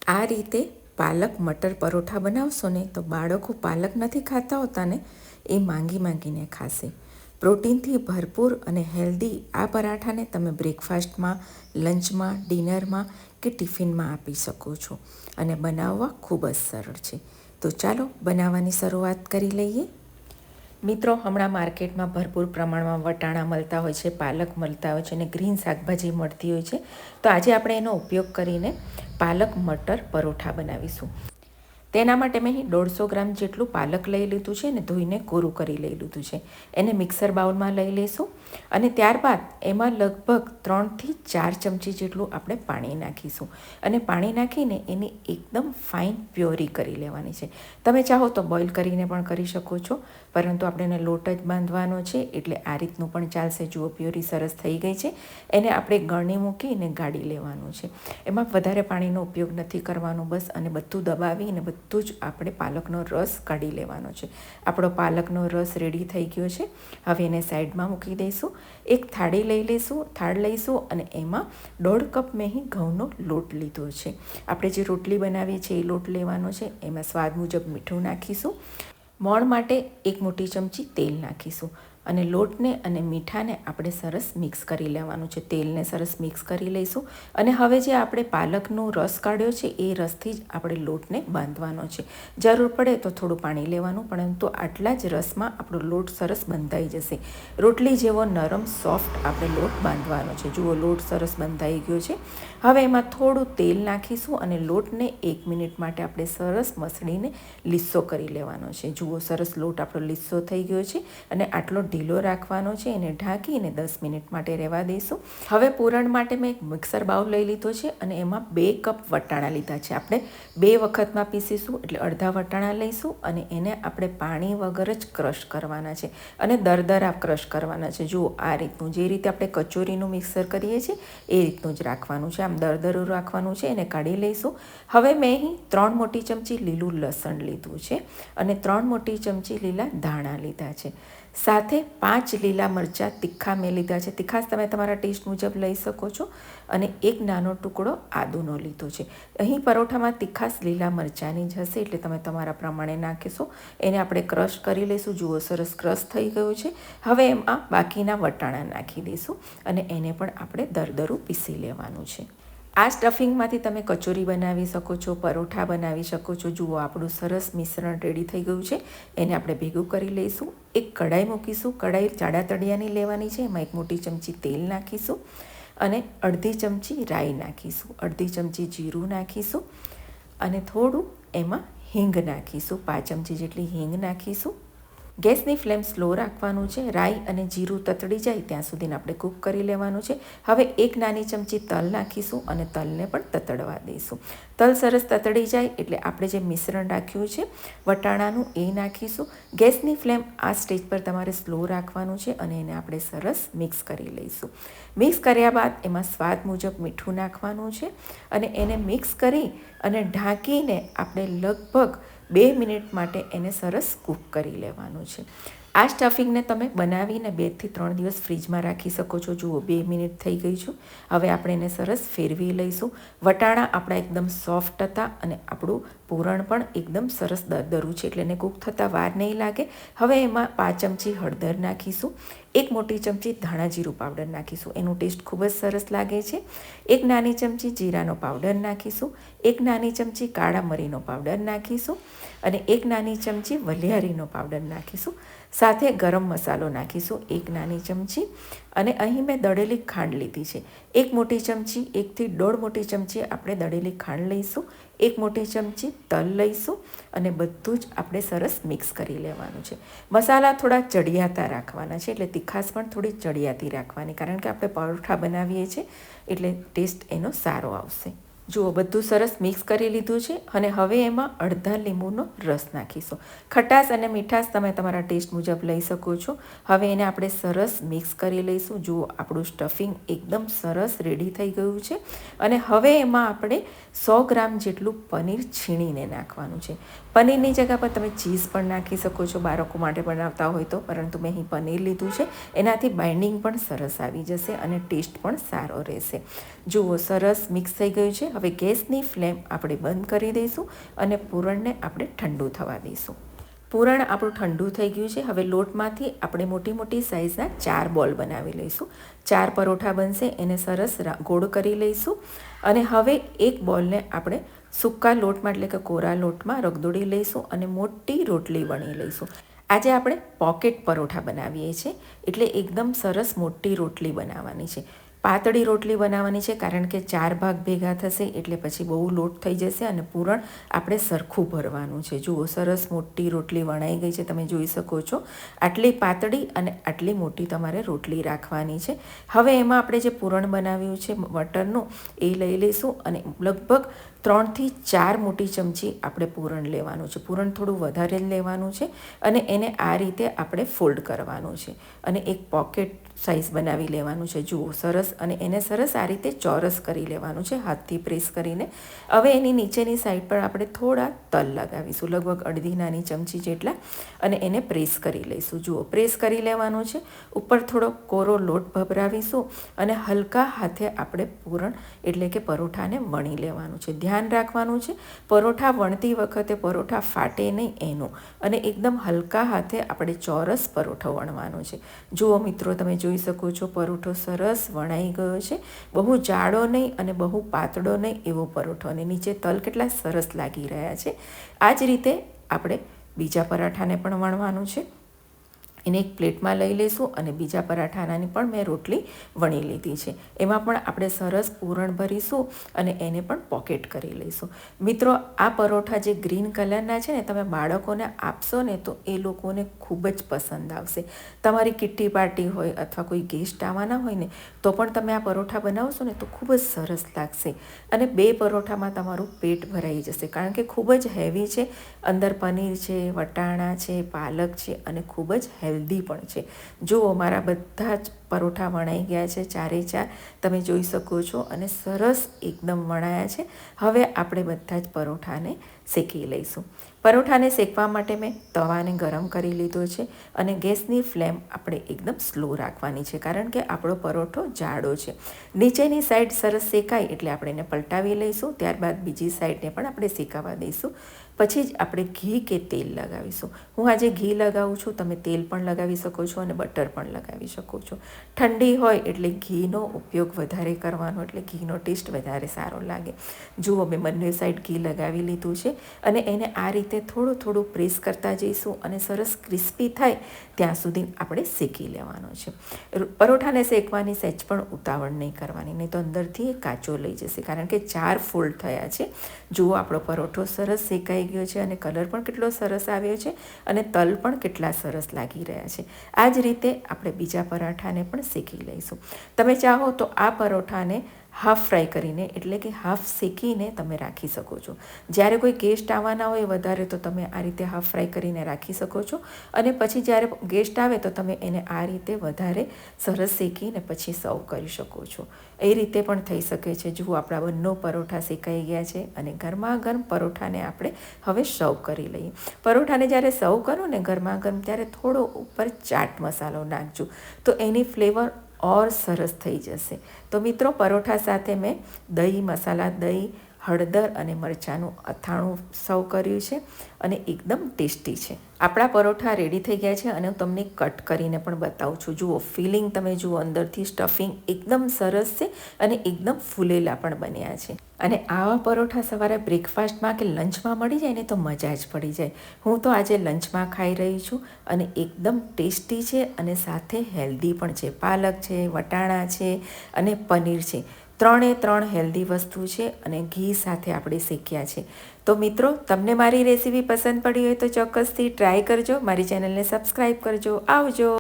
આ રીતે પાલક મટર પરોઠા બનાવશો ને તો બાળકો પાલક નથી ખાતા હોતા ને એ માંગીને ખાશે. પ્રોટીનથી ભરપૂર અને હેલ્ધી આ પરાઠાને તમે બ્રેકફાસ્ટમાં, લંચમાં, ડિનરમાં કે ટિફિનમાં આપી શકો છો અને બનાવવા ખૂબ જ સરળ છે. તો ચાલો બનાવવાની શરૂઆત કરી લઈએ. મિત્રો, હમણાં માર્કેટમાં ભરપૂર પ્રમાણમાં વટાણા મળતા હોય છે, પાલક મળતા હોય છે અને ગ્રીન શાકભાજી મળતી હોય છે. તો આજે આપણે એનો ઉપયોગ કરીને પાલક મટર પરોઠા બનાવીશું. તેના માટે મેં અહીં 150 ગ્રામ જેટલું પાલક લઈ લીધું છે અને ધોઈને કોરું કરી લઈ લીધું છે. એને મિક્સર બાઉલમાં લઈ લઈશું અને ત્યારબાદ એમાં લગભગ 3થી 4 ચમચી જેટલું આપણે પાણી નાખીશું અને પાણી નાખીને એની એકદમ ફાઇન પ્યોરી કરી લેવાની છે. તમે ચાહો તો બોઇલ કરીને પણ કરી શકો છો, પરંતુ આપણે એને લોટ જ બાંધવાનો છે એટલે આ રીતનું પણ ચાલશે. જુઓ, પ્યોરી સરસ થઈ ગઈ છે. એને આપણે ગળણી મૂકીને ગાળી લેવાનું છે. એમાં વધારે પાણીનો ઉપયોગ નથી કરવાનો બસ, અને બધું દબાવીને બધું જ આપણે પાલકનો રસ કાઢી લેવાનો છે. આપણો પાલકનો રસ રેડી થઈ ગયો છે. હવે એને સાઈડમાં મૂકી દઈશું. એક થાળી લઈ લઈશું, થાળ લઈશું અને એમાં 1.5 કપ મેં અહીં ઘઉંનો લોટ લીધો છે. આપણે જે રોટલી બનાવીએ છીએ એ લોટ લેવાનો છે. એમાં સ્વાદ મુજબ મીઠું નાખીશું. મોણ માટે 1 મોટી ચમચી તેલ નાખીશું અને લોટને અને મીઠાને આપણે સરસ મિક્સ કરી લેવાનું છે. તેલને સરસ મિક્સ કરી લઈશું અને હવે જે આપણે પાલકનો રસ કાઢ્યો છે એ રસથી જ આપણે લોટને બાંધવાનો છે. જરૂર પડે તો થોડું પાણી લેવાનું, પરંતુ આટલા જ રસમાં આપણો લોટ સરસ બંધાઈ જશે. રોટલી જેવો નરમ સોફ્ટ આપણે લોટ બાંધવાનો છે. જુઓ, લોટ સરસ બંધાઈ ગયો છે. હવે એમાં થોડું તેલ નાખીશું અને લોટને 1 મિનિટ માટે આપણે સરસ મસળીને લીસો કરી લેવાનો છે. જુઓ, સરસ લોટ આપણો લીસો થઈ ગયો છે અને આટલો ઢીલો રાખવાનો છે. એને ઢાંકીને 10 મિનિટ માટે રહેવા દઈશું. હવે પૂરણ માટે મેં એક મિક્સર બાઉલ લઈ લીધો છે અને એમાં 2 કપ વટાણા લીધા છે. આપણે 2 વખતમાં પીસીશું એટલે અડધા વટાણા લઈશું અને એને આપણે પાણી વગર જ ક્રશ કરવાના છે અને દરદરા ક્રશ કરવાના છે. જુઓ, આ રીતનું, જે રીતે આપણે કચોરીનું મિક્સર કરીએ છીએ એ રીતનું જ રાખવાનું છે. આમ દરદરું રાખવાનું છે. એને કાઢી લઈશું. હવે મેં અહીં 3 મોટી ચમચી લીલું લસણ લીધું છે અને 3 મોટી ચમચી લીલા ધાણા લીધા છે. સાથે 5 લીલા મરચાં તીખા મેં લીધા છે. તીખાશ તમે તમારા ટેસ્ટ મુજબ લઈ શકો છો અને 1 નાનો ટુકડો આદુનો લીધો છે. અહીં પરોઠામાં તીખાશ લીલા મરચાંની જ હશે એટલે તમે તમારા પ્રમાણે નાખીશો. એને આપણે ક્રશ કરી લઈશું. જુઓ, સરસ ક્રશ થઈ ગયું છે. હવે એમાં બાકીના વટાણા નાખી દઈશું અને એને પણ આપણે દરદરું પીસી લેવાનું છે. આ સ્ટફિંગમાંથી તમે કચોરી બનાવી શકો છો, પરોઠા બનાવી શકો છો. જુઓ, આપણું સરસ મિશ્રણ રેડી થઈ ગયું છે. એને આપણે ભેગું કરી લઈશું. એક કઢાઈ મૂકીશું. કઢાઈ જાડા તળિયાની લેવાની છે. એમાં 1 મોટી ચમચી તેલ નાખીશું અને અડધી ચમચી રાઈ નાખીશું, અડધી ચમચી જીરું નાખીશું અને થોડું એમાં હિંગ નાખીશું. 5 ચમચી જેટલી હિંગ નાખીશું. ગેસની ફ્લેમ સ્લો રાખવાનું છે. રાઈ અને જીરું તતડી જાય ત્યાં સુધીને આપણે કૂક કરી લેવાનું છે. હવે 1 નાની ચમચી તલ નાખીશું અને તલને પણ તતડવા દઈશું. તલ સરસ તતડી જાય એટલે આપણે જે મિશ્રણ રાખ્યું છે વટાણાનું એ નાખીશું. ગેસની ફ્લેમ આ સ્ટેજ પર તમારે સ્લો રાખવાનું છે અને એને આપણે સરસ મિક્સ કરી લઈશું. મિક્સ કર્યા બાદ એમાં સ્વાદ મુજબ મીઠું નાખવાનું છે અને એને મિક્સ કરી અને ઢાંકીને આપણે લગભગ 2 મિનિટ માટે એને સરસ કૂક કરી લેવાનું છે. આ સ્ટફિંગને તમે બનાવીને 2 થી 3 દિવસ ફ્રીજમાં રાખી શકો છો. જુઓ, 2 મિનિટ થઈ ગઈ છું. હવે આપણે એને સરસ ફેરવી લઈશું. વટાણા આપણા એકદમ સોફ્ટ હતા અને આપણું પૂરણ પણ એકદમ સરસ દરદરું છે એટલે એને કૂક થતાં વાર નહીં લાગે. હવે એમાં 5 ચમચી હળદર નાખીશું. 1 મોટી ચમચી ધાણા જીરું પાવડર નાખીશું. એનું ટેસ્ટ ખૂબ જ સરસ લાગે છે. 1 નાની ચમચી જીરાનો પાવડર નાખીશું. 1 નાની ચમચી કાળા મરીનો પાવડર નાખીશું અને 1 નાની ચમચી વલિયારીનો પાવડર નાખીશું. સાથે ગરમ મસાલો નાખીશું 1 નાની ચમચી અને અહીં મેં દળેલી ખાંડ લીધી છે. 1 મોટી ચમચી, 1 થી 1.5 મોટી ચમચી આપણે દળેલી ખાંડ લઈશું. 1 મોટી ચમચી તલ લઈશું અને બધું જ આપણે સરસ મિક્સ કરી લેવાનું છે. મસાલા થોડા ચડિયાતા રાખવાના છે એટલે તીખાશ પણ થોડી ચડિયાતી રાખવાની, કારણ કે આપણે પરોઠા બનાવીએ છીએ એટલે ટેસ્ટ એનો સારો આવશે. જુઓ, બધું સરસ મિક્સ કરી લીધું છે અને હવે એમાં અડધા લીંબુનો રસ નાખીશું. ખટાશ અને મીઠાશ તમે તમારા ટેસ્ટ મુજબ લઈ શકો છો. હવે એને આપણે સરસ મિક્સ કરી લઈશું. જુઓ, આપણું સ્ટફિંગ એકદમ સરસ રેડી થઈ ગયું છે અને હવે એમાં આપણે 100 ગ્રામ જેટલું પનીર છીણીને નાખવાનું છે. પનીરની જગ્યા પર તમે ચીઝ પણ નાખી શકો છો, બાળકો માટે બનાવતા હોય તો, પરંતુ મેં અહીં પનીર લીધું છે. એનાથી બાઇન્ડિંગ પણ સરસ આવી જશે અને ટેસ્ટ પણ સારો રહેશે. જુઓ, સરસ મિક્સ થઈ ગયું છે. હવે ગેસની ફ્લેમ આપણે બંધ કરી દઈશું અને પૂરણને આપણે ઠંડુ થવા દઈશું. પૂરણ આપણું ઠંડુ થઈ ગયું છે. હવે લોટમાંથી આપણે મોટી મોટી સાઇઝના 4 બોલ બનાવી લઈશું. 4 પરોઠા બનશે, એને સરસ ગોળ કરી લઈશું. અને હવે એક બોલને આપણે સૂકા લોટમાં એટલે કે કોરા લોટમાં રગદોળી લઈશું અને મોટી રોટલી વણી લઈશું. આજે આપણે પોકેટ પરોઠા બનાવીએ છીએ, એટલે એકદમ સરસ મોટી રોટલી બનાવવાની છે. પાતળી રોટલી બનાવવાની છે, કારણ કે 4 ભાગ ભેગા થશે એટલે પછી બહુ લોટ થઈ જશે અને પૂરણ આપણે સરખું ભરવાનું છે. જુઓ, સરસ મોટી રોટલી વણાઈ ગઈ છે, તમે જોઈ શકો છો. આટલી પાતળી અને આટલી મોટી તમારે રોટલી રાખવાની છે. હવે એમાં આપણે જે પૂરણ બનાવ્યું છે મટરનું એ લઈ લઈશું અને લગભગ 3 થી 4 મોટી ચમચી આપણે પૂરણ લેવાનું છે. પૂરણ થોડું વધારે જ લેવાનું છે અને એને આ રીતે આપણે ફોલ્ડ કરવાનું છે અને એક પોકેટ સાઇઝ બનાવી લેવાનું છે. જુઓ, સરસ. અને એને સરસ આ રીતે ચોરસ કરી લેવાનું છે હાથથી પ્રેસ કરીને. હવે એની નીચેની સાઈડ પર આપણે થોડા તલ લગાવીશું, લગભગ અડધી નાની ચમચી જેટલા, અને એને પ્રેસ કરી લઈશું. જુઓ, પ્રેસ કરી લેવાનું છે. ઉપર થોડો કોરો લોટ ભભરાવીશું અને હલકા હાથે આપણે પૂરણ એટલે કે પરોઠાને વણી લેવાનું છે. ધ્યાન રાખવાનું છે પરોઠા વણતી વખતે પરોઠા ફાટે નહીં એનું, અને એકદમ હલકા હાથે આપણે ચોરસ પરોઠો વણવાનો છે. જુઓ મિત્રો, તમે જોઈ શકો છો પરોઠો સરસ વણાઈ ગયો છે. બહુ જાડો નહીં અને બહુ પાતળો નહીં એવો પરોઠો, અને નીચે તલ કેટલા સરસ લાગી રહ્યા છે. આ જ રીતે આપણે બીજા પરાઠાને પણ વણવાનું છે. એને એક પ્લેટમાં લઈ લઈશું અને બીજા પરાઠાનાની પણ મેં રોટલી વણી લીધી છે. એમાં પણ આપણે સરસ પૂરણ ભરીશું અને એને પણ પોકેટ કરી લઈશું. મિત્રો, આ પરોઠા જે ગ્રીન કલરના છે ને, તમે બાળકોને આપશો ને તો એ લોકોને ખૂબ જ પસંદ આવશે. તમારી કિટ્ટી પાર્ટી હોય અથવા કોઈ ગેસ્ટ આવવાના હોય ને તો પણ તમે આ પરોઠા બનાવશો ને તો ખૂબ જ સરસ લાગશે. અને 2 પરોઠામાં તમારું પેટ ભરાઈ જશે, કારણ કે ખૂબ જ હેવી છે. અંદર પનીર છે, વટાણા છે, પાલક છે અને ખૂબ જ હેલ્ધી પણ છે. જુઓ, મારા બધા જ પરોઠા વણાઈ ગયા છે, 4 તમે જોઈ શકો છો, અને સરસ એકદમ વણાયા છે. હવે આપણે બધા જ પરોઠાને શેકી લઈશું. પરોઠાને શેકવા માટે મેં તવાને ગરમ કરી લીધો છે અને ગેસની ફ્લેમ આપણે એકદમ સ્લો રાખવાની છે, કારણ કે આપણો પરોઠો જાડો છે. નીચેની સાઈડ સરસ શેકાય એટલે આપણે એને પલટાવી લઈશું. ત્યારબાદ બીજી સાઈડને પણ આપણે શેકાવા દઈશું. પછી જ આપણે ઘી કે તેલ લગાવીશું. હું આજે ઘી લગાવું છું, તમે તેલ પણ લગાવી શકો છો અને બટર પણ લગાવી શકો છો. ઠંડી હોય એટલે ઘીનો ઉપયોગ વધારે કરવાનો, એટલે ઘીનો ટેસ્ટ વધારે સારો લાગે. જુઓ, મેં બંને સાઈડ ઘી લગાવી લીધું છે અને એને આ રીતે થોડું થોડું પ્રેસ કરતા જઈશું અને સરસ ક્રિસ્પી થાય ત્યાં સુધી આપણે શેકી લેવાનો છે. પરોઠાને શેકવાની સહેજ પણ ઉતાવળ નહીં કરવાની, નહીં તો અંદરથી એ કાચો લઈ જશે, કારણ કે 4 ફોલ્ડ થયા છે. જુઓ, આપણો પરોઠો સરસ શેકાઈ ગયો છે અને કલર પણ કેટલો સરસ આવ્યો છે અને તલ પણ કેટલા સરસ લાગી રહ્યા છે. આ જ રીતે આપણે બીજા પરાઠાને પણ શેકી લઈશું. તમે ચાહો તો આ પરોઠાને હાફ ફ્રાય કરીને એટલે કે હાફ શેકીને તમે રાખી શકો છો. જ્યારે કોઈ ગેસ્ટ આવવાના હોય વધારે તો તમે આ રીતે હાફ ફ્રાય કરીને રાખી શકો છો, અને પછી જ્યારે ગેસ્ટ આવે તો તમે એને આ રીતે વધારે સરસ શેકીને પછી સર્વ કરી શકો છો. એ રીતે પણ થઈ શકે છે. જુઓ, આપણા બંને પરોઠા શેકાઈ ગયા છે અને ગરમા ગરમ પરોઠાને આપણે હવે સર્વ કરી લઈએ. પરોઠાને જ્યારે સર્વ કરો ને ગરમા ગરમ, ત્યારે થોડો ઉપર ચાટ મસાલો નાખજો તો એની ફ્લેવર ઓર સરસ થઈ જશે. તો મિત્રો, પરોઠા સાથે મેં દહીં, મસાલા દહીં, હળદર અને મરચાંનું અથાણું સર્વ કર્યું છે અને એકદમ ટેસ્ટી છે. આપણા પરોઠા રેડી થઈ ગયા છે અને હું તમને કટ કરીને પણ બતાવું છું. જુઓ, ફિલિંગ તમે જુઓ, અંદરથી સ્ટફિંગ એકદમ સરસ છે અને એકદમ ફૂલેલા પણ બન્યા છે. અને આવા પરોઠા સવારે બ્રેકફાસ્ટમાં કે લંચમાં મળી જાય ને તો મજા જ પડી જાય. હું તો આજે લંચમાં ખાઈ રહી છું અને એકદમ ટેસ્ટી છે અને સાથે હેલ્ધી પણ છે. પાલક છે, વટાણા છે અને પનીર છે. 3 હેલ્ધી વસ્તુ છે અને ઘી સાથે આપણે શેક્યા છે. તો મિત્રો, તમને મારી રેસીપી પસંદ પડી હોય તો ચોક્કસથી ટ્રાય કરજો. મારી ચેનલને સબસ્ક્રાઈબ કરજો. આવજો.